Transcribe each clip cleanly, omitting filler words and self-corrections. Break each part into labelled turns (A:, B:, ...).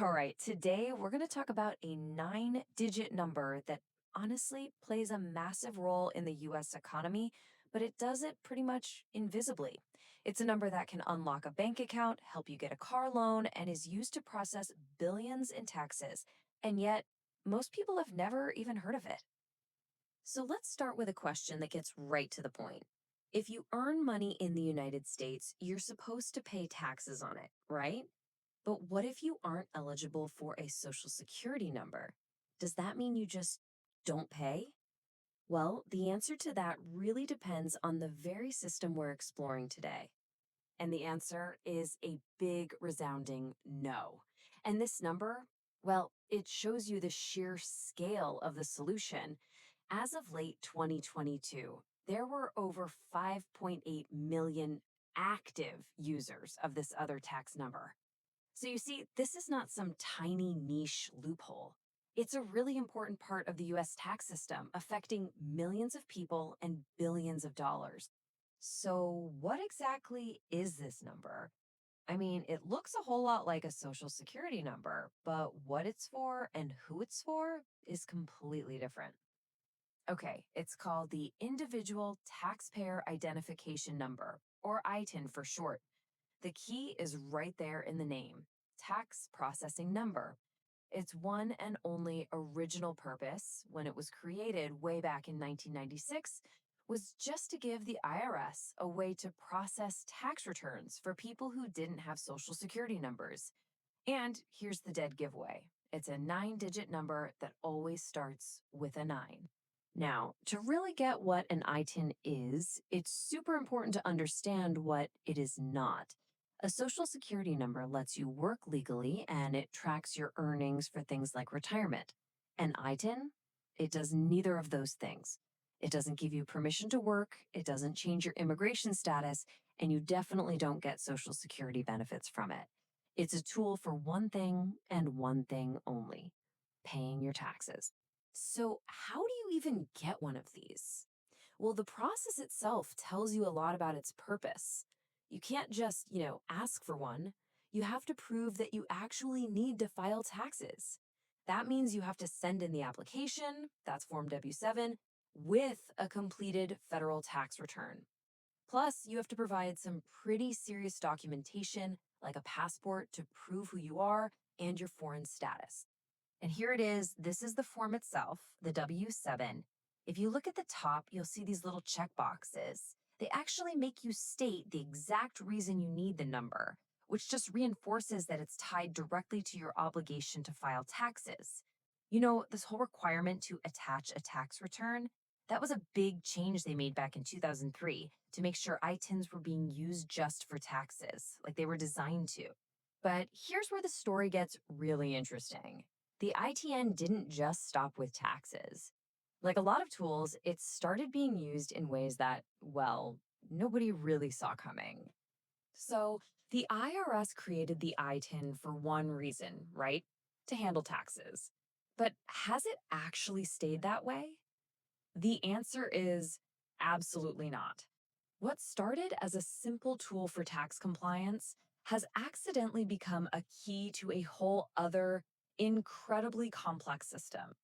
A: All right, today we're going to talk about a 9-digit number that honestly plays a massive role in the US economy, but it does it pretty much invisibly. It's a number that can unlock a bank account, help you get a car loan, and is used to process billions in taxes. And yet, most people have never even heard of it. So let's start with a question that gets right to the point. If you earn money in the United States, you're supposed to pay taxes on it, right? But what if you aren't eligible for a social security number? Does that mean you just don't pay? Well, the answer to that really depends on the very system we're exploring today. And the answer is a big, resounding no. And this number, well, it shows you the sheer scale of the solution. As of late 2022, there were over 5.8 million active users of this other tax number. So you see, this is not some tiny niche loophole. It's a really important part of the US tax system, affecting millions of people and billions of dollars. So, what exactly is this number? I mean, it looks a whole lot like a social security number, but what it's for and who it's for is completely different. Okay, it's called the Individual Taxpayer Identification Number, or ITIN for short. The key is right there in the name, tax processing number. Its one and only original purpose, when it was created way back in 1996, was just to give the IRS a way to process tax returns for people who didn't have social security numbers. And here's the dead giveaway, it's a 9-digit number that always starts with a 9. Now, to really get what an ITIN is, it's super important to understand what it is not. A social security number lets you work legally and it tracks your earnings for things like retirement. An ITIN, it does neither of those things. It doesn't give you permission to work, it doesn't change your immigration status, and you definitely don't get social security benefits from it. It's a tool for one thing and one thing only, paying your taxes. So, how do you even get one of these? Well, the process itself tells you a lot about its purpose. You can't just, ask for one. You have to prove that you actually need to file taxes. That means you have to send in the application, that's Form W-7, with a completed federal tax return. Plus, you have to provide some pretty serious documentation, like a passport to prove who you are and your foreign status. And here it is. This is the form itself, the W-7. If you look at the top, you'll see these little check boxes. They actually make you state the exact reason you need the number, which just reinforces that it's tied directly to your obligation to file taxes. This whole requirement to attach a tax return, that was a big change they made back in 2003 to make sure ITINs were being used just for taxes, like they were designed to. But here's where the story gets really interesting. The ITN didn't just stop with taxes. Like a lot of tools, it started being used in ways that, well, nobody really saw coming. So the IRS created the ITIN for one reason, right? To handle taxes. But has it actually stayed that way? The answer is absolutely not. What started as a simple tool for tax compliance has accidentally become a key to a whole other, incredibly complex system.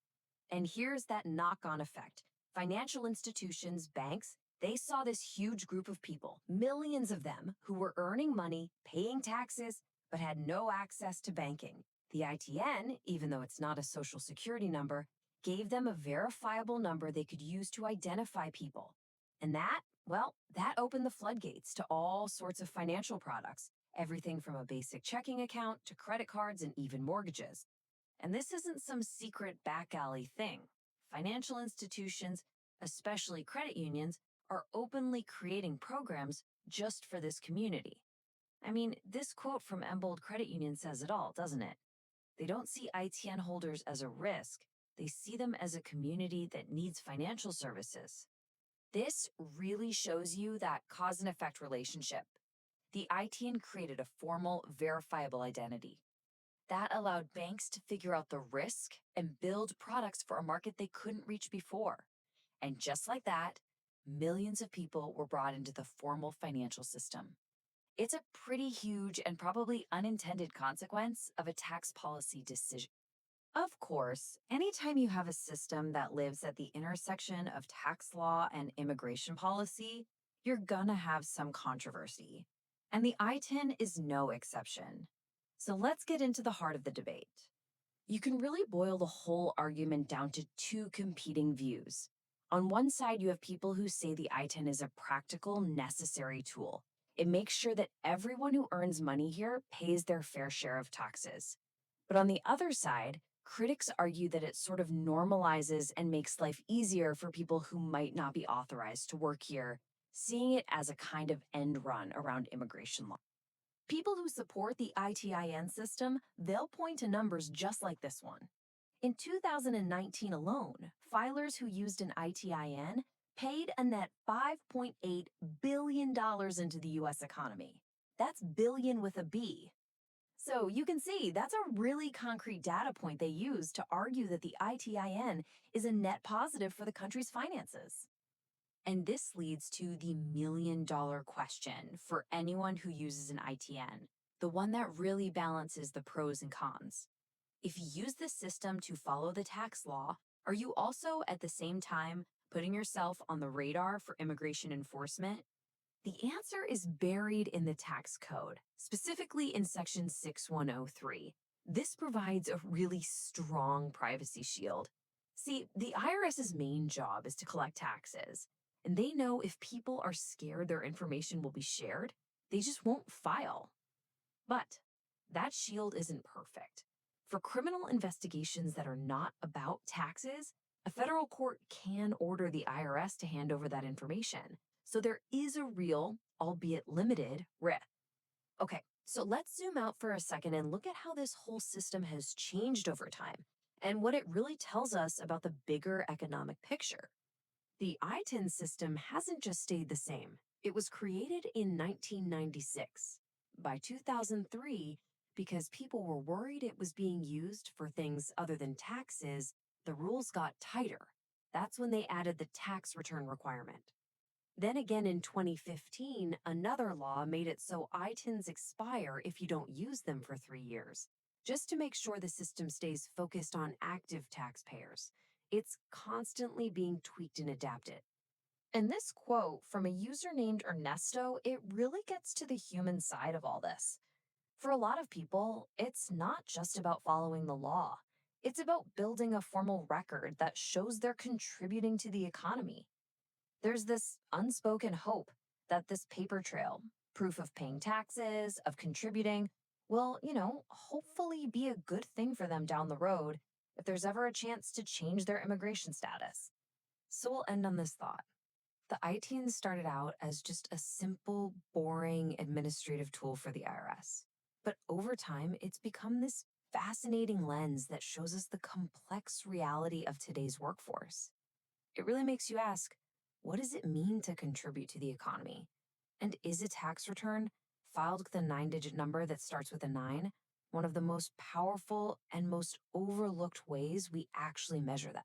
A: And here's that knock on effect. Financial institutions, banks, they saw this huge group of people, millions of them, who were earning money, paying taxes, but had no access to banking. The ITN, even though it's not a social security number, gave them a verifiable number they could use to identify people. And that, well, that opened the floodgates to all sorts of financial products, everything from a basic checking account to credit cards and even mortgages. And this isn't some secret back alley thing. Financial institutions, especially credit unions, are openly creating programs just for this community. I mean, this quote from Embold Credit Union says it all, doesn't it? They don't see ITN holders as a risk. They see them as a community that needs financial services. This really shows you that cause and effect relationship. The ITN created a formal, verifiable identity. That allowed banks to figure out the risk and build products for a market they couldn't reach before. And just like that, millions of people were brought into the formal financial system. It's a pretty huge and probably unintended consequence of a tax policy decision. Of course, anytime you have a system that lives at the intersection of tax law and immigration policy, you're gonna have some controversy. And the ITIN is no exception. So let's get into the heart of the debate. You can really boil the whole argument down to two competing views. On one side, you have people who say the ITIN is a practical, necessary tool. It makes sure that everyone who earns money here pays their fair share of taxes. But on the other side, critics argue that it sort of normalizes and makes life easier for people who might not be authorized to work here, seeing it as a kind of end run around immigration law. People who support the ITIN system, they'll point to numbers just like this one. In 2019 alone, filers who used an ITIN paid a net $5.8 billion into the US economy. That's billion with a B. So you can see that's a really concrete data point they use to argue that the ITIN is a net positive for the country's finances. And this leads to the $1 million question for anyone who uses an ITN, the one that really balances the pros and cons. If you use this system to follow the tax law, are you also at the same time putting yourself on the radar for immigration enforcement? The answer is buried in the tax code, specifically in Section 6103. This provides a really strong privacy shield. See, the IRS's main job is to collect taxes, and they know if people are scared their information will be shared, they just won't file. But that shield isn't perfect. For criminal investigations that are not about taxes, a federal court can order the IRS to hand over that information. So there is a real, albeit limited, risk. Okay, so let's zoom out for a second and look at how this whole system has changed over time and what it really tells us about the bigger economic picture. The ITIN system hasn't just stayed the same. It was created in 1996. By 2003, because people were worried it was being used for things other than taxes, the rules got tighter. That's when they added the tax return requirement. Then again in 2015, another law made it so ITINs expire if you don't use them for 3 years, just to make sure the system stays focused on active taxpayers. It's constantly being tweaked and adapted. And this quote from a user named Ernesto, it really gets to the human side of all this. For a lot of people, it's not just about following the law. It's about building a formal record that shows they're contributing to the economy. There's this unspoken hope that this paper trail, proof of paying taxes, of contributing, will, hopefully be a good thing for them down the road if there's ever a chance to change their immigration status. So we'll end on this thought. The ITIN started out as just a simple, boring administrative tool for the IRS. But over time, it's become this fascinating lens that shows us the complex reality of today's workforce. It really makes you ask, what does it mean to contribute to the economy? And is a tax return filed with a 9-digit number that starts with a 9 one of the most powerful and most overlooked ways we actually measure that?